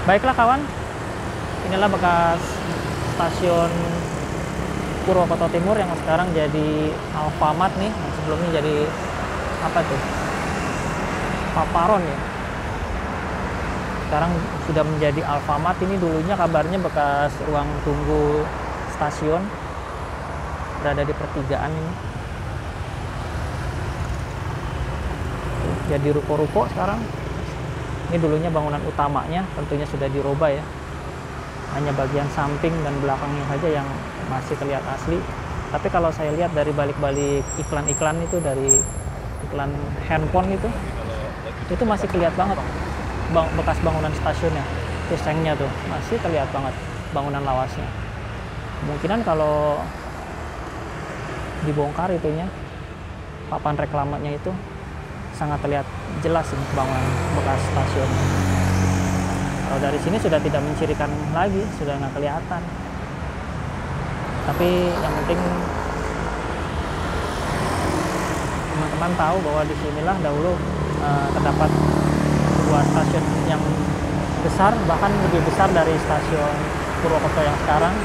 Baiklah kawan, inilah bekas stasiun Purwokerto Timur yang sekarang jadi Alfamart nih, yang sebelumnya jadi apa tuh? Paparon ya. Sekarang sudah menjadi Alfamart. Ini dulunya kabarnya bekas ruang tunggu stasiun, berada di pertigaan ini. Jadi ruko-ruko sekarang. Ini dulunya bangunan utamanya, tentunya sudah dirubah ya. Hanya bagian samping dan belakangnya saja yang masih terlihat asli. Tapi kalau saya lihat dari balik-balik iklan-iklan itu, dari iklan handphone itu masih kelihatan banget bekas bangunan stasiunnya. Itu sengnya tuh, masih terlihat banget bangunan lawasnya. Kemungkinan kalau dibongkar itunya, papan reklamanya itu, sangat terlihat jelas ini bangunan bekas stasiun. Kalau dari sini sudah tidak mencirikan lagi, sudah nggak kelihatan. Tapi yang penting teman-teman tahu bahwa di sinilah dahulu terdapat sebuah stasiun yang besar, bahkan lebih besar dari stasiun Purwokerto yang sekarang.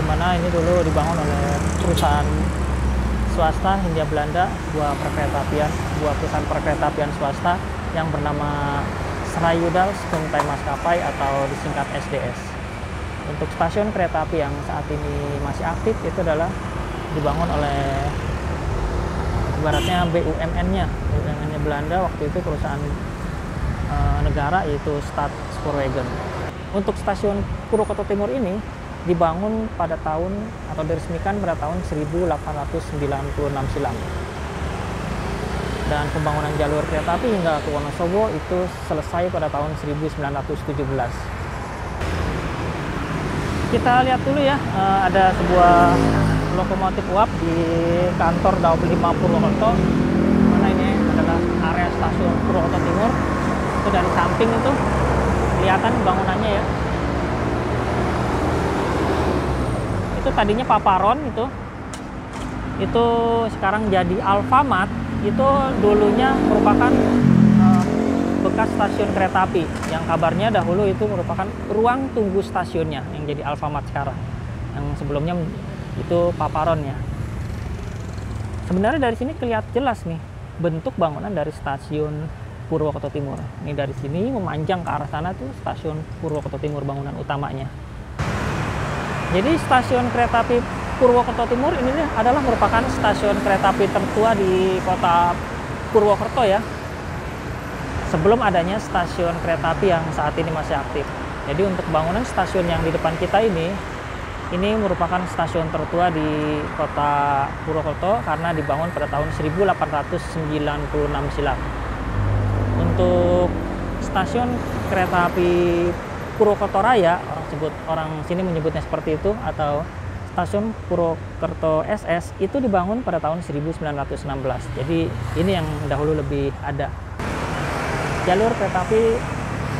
Dimana ini dulu dibangun oleh perusahaan swasta Hindia Belanda, sebuah perusahaan perkeretaapian swasta yang bernama Srayudal Skuntai Maskapai atau disingkat SDS. Untuk stasiun kereta api yang saat ini masih aktif itu adalah dibangun oleh ibaratnya BUMN-nya Belanda, waktu itu perusahaan negara, yaitu Staatspoorwegen. Untuk stasiun Purwokerto Timur ini dibangun pada tahun atau diresmikan pada tahun 1896 silam. Dan pembangunan jalur kereta api hingga ke Wonosobo itu selesai pada tahun 1917. Kita lihat dulu ya, ada sebuah lokomotif uap di kantor Daob 5 Purwokerto. Mana ini adalah area stasiun Purwokerto Timur. Itu dari samping itu kelihatan bangunannya ya. Itu tadinya Paparon itu sekarang jadi Alfamart. Itu dulunya merupakan bekas stasiun kereta api yang kabarnya dahulu itu merupakan ruang tunggu stasiunnya yang jadi Alfamart sekarang. Yang sebelumnya itu Paparonnya. Sebenarnya dari sini kelihatan jelas nih bentuk bangunan dari stasiun Purwokerto Timur. Ini dari sini memanjang ke arah sana tuh stasiun Purwokerto Timur bangunan utamanya. Jadi stasiun kereta api Purwokerto Timur ini adalah merupakan stasiun kereta api tertua di kota Purwokerto ya. Sebelum adanya stasiun kereta api yang saat ini masih aktif. Jadi untuk bangunan stasiun yang di depan kita ini merupakan stasiun tertua di kota Purwokerto karena dibangun pada tahun 1896 silam. Untuk stasiun kereta api Purwokerto Raya, orang sini menyebutnya seperti itu, atau stasiun Purwokerto SS itu dibangun pada tahun 1916. Jadi ini yang dahulu lebih ada. Jalur kereta api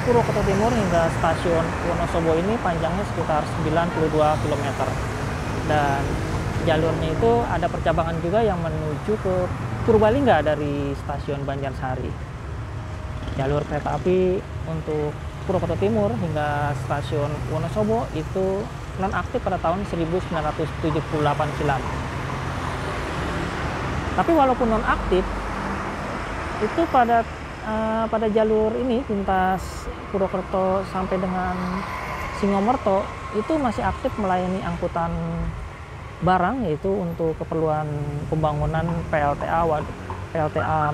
Purwokerto Timur hingga stasiun Wonosobo ini panjangnya sekitar 92 km. Dan jalurnya itu ada percabangan juga yang menuju ke Purbalingga dari stasiun Banjarsari. Jalur kereta api untuk Purwokerto Timur hingga stasiun Wonosobo itu nonaktif pada tahun 1978 silam. Tapi walaupun nonaktif, itu pada jalur ini lintas Purwokerto sampai dengan Singomerto itu masih aktif melayani angkutan barang, yaitu untuk keperluan pembangunan PLTA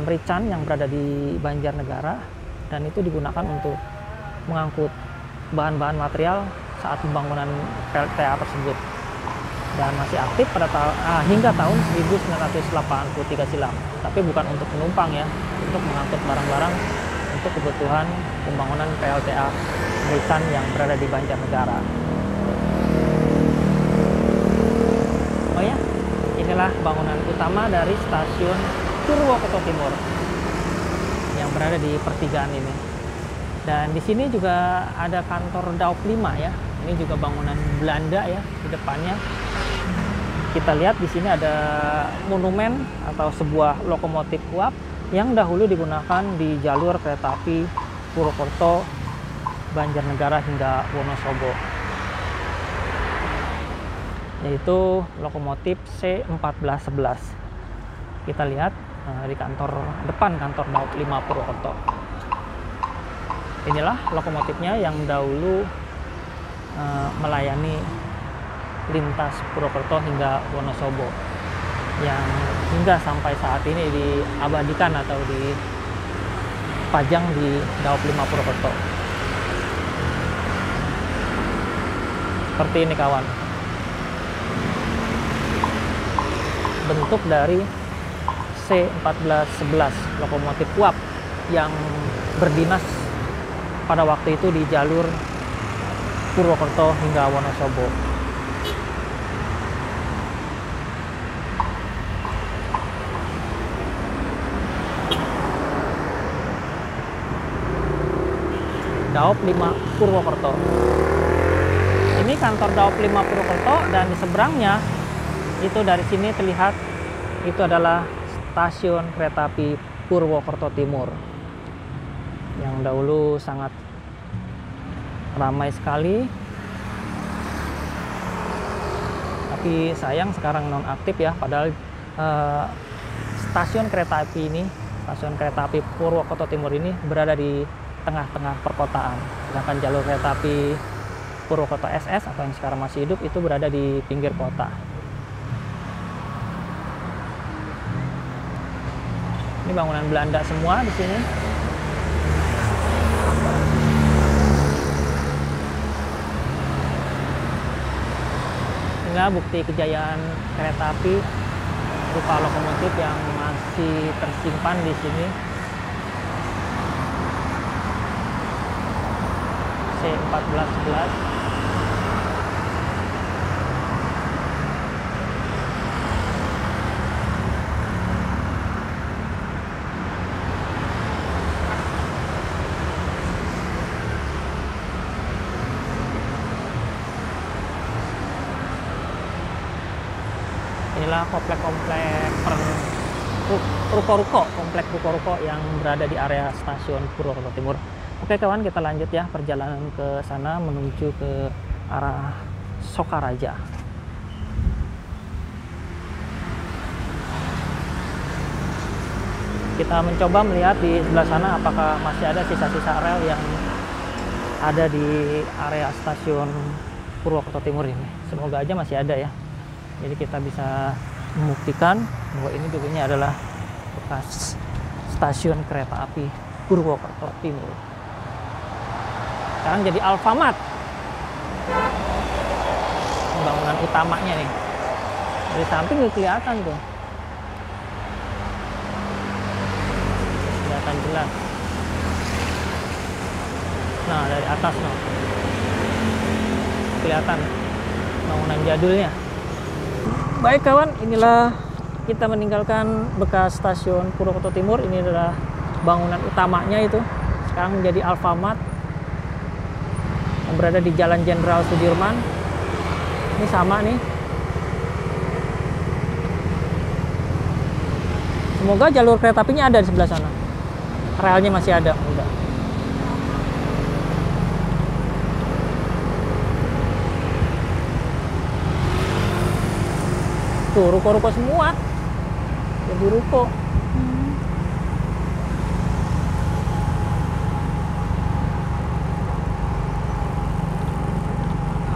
Merican yang berada di Banjarnegara, dan itu digunakan untuk mengangkut bahan-bahan material saat pembangunan PLTA tersebut, dan masih aktif pada hingga tahun 1983 silam. Tapi bukan untuk penumpang ya, untuk mengangkut barang-barang untuk kebutuhan pembangunan PLTA Merican yang berada di Banjarnegara. Oh ya, inilah bangunan utama dari stasiun Purwokerto Timur yang berada di pertigaan ini. Dan di sini juga ada kantor Daob 5 ya. Ini juga bangunan Belanda ya di depannya. Kita lihat di sini ada monumen atau sebuah lokomotif uap yang dahulu digunakan di jalur kereta api Purwokerto, Banjarnegara hingga Wonosobo, yaitu lokomotif C1411. Kita lihat di depan kantor Daop 5 Purwokerto. Inilah lokomotifnya yang dahulu melayani lintas Purwokerto hingga Wonosobo, yang hingga sampai saat ini diabadikan atau dipajang di Daop 5 Purwokerto. Seperti ini kawan, bentuk dari C1411 lokomotif uap yang berdinas pada waktu itu di jalur Purwokerto hingga Wonosobo. Daop 5 Purwokerto. Ini kantor Daop 5 Purwokerto, dan di seberangnya itu dari sini terlihat itu adalah stasiun kereta api Purwokerto Timur yang dahulu sangat ramai sekali, tapi sayang sekarang nonaktif ya. Padahal stasiun kereta api Purwokerto Timur ini berada di tengah-tengah perkotaan, sedangkan jalur kereta api Purwokerto SS atau yang sekarang masih hidup itu berada di pinggir kota. Ini bangunan Belanda semua di sini. Inilah bukti kejayaan kereta api berupa lokomotif yang masih tersimpan di sini. C1411. Inilah komplek-komplek komplek ruko-ruko yang berada di area stasiun Purwokerto Timur. Oke kawan, kita lanjut ya perjalanan ke sana menuju ke arah Sokaraja. Kita mencoba melihat di sebelah sana apakah masih ada sisa-sisa rel yang ada di area stasiun Purwokerto Timur ini. Semoga aja masih ada ya. Jadi kita bisa membuktikan bahwa ini dulunya adalah bekas stasiun kereta api Purwokerto Timur. Sekarang jadi Alfamart. Bangunan utamanya nih. Dari samping nggak kelihatan tuh. Kelihatan jelas. Nah, dari atas no. Kelihatan bangunan jadulnya. Baik kawan, inilah kita meninggalkan bekas stasiun Purwokerto Timur. Ini adalah bangunan utamanya itu. Sekarang menjadi Alfamart yang berada di Jalan Jenderal Sudirman. Ini sama nih. Semoga jalur kereta apinya ada di sebelah sana. Relnya masih ada. Udah. Tuh, ruko-ruko semua. Jadi ruko.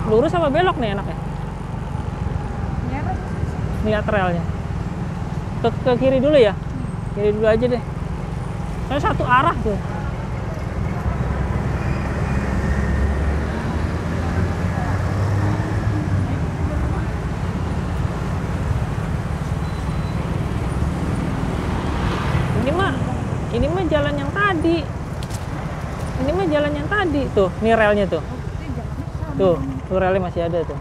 Lurus apa belok nih enaknya? Lihat relnya. Ke kiri dulu ya? Kiri dulu aja deh. Soalnya satu arah tuh. Ini mah jalan yang tadi. Ini mah jalan yang tadi. Tuh, ini relnya tuh. Tuh relnya masih ada tuh.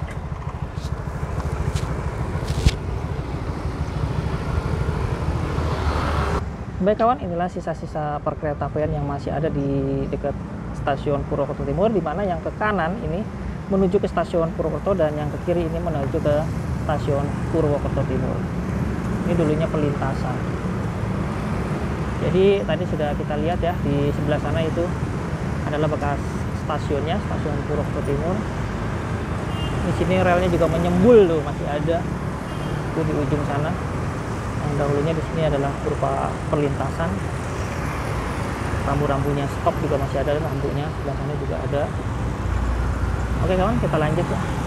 Baik kawan, inilah sisa-sisa perkeretaapian yang masih ada di dekat stasiun Purwokerto Timur, di mana yang ke kanan ini menuju ke stasiun Purwokerto dan yang ke kiri ini menuju ke stasiun Purwokerto Timur. Ini dulunya pelintasan. Jadi tadi sudah kita lihat ya di sebelah sana itu adalah bekas stasiunnya, stasiun Purwokerto Timur. Di sini relnya juga menyembul tuh, masih ada tuh di ujung sana. Yang dahulunya di sini adalah berupa perlintasan. Rambu-rambunya stop juga masih ada, rambunya sebelah sana juga ada. Oke kawan, kita lanjut ya.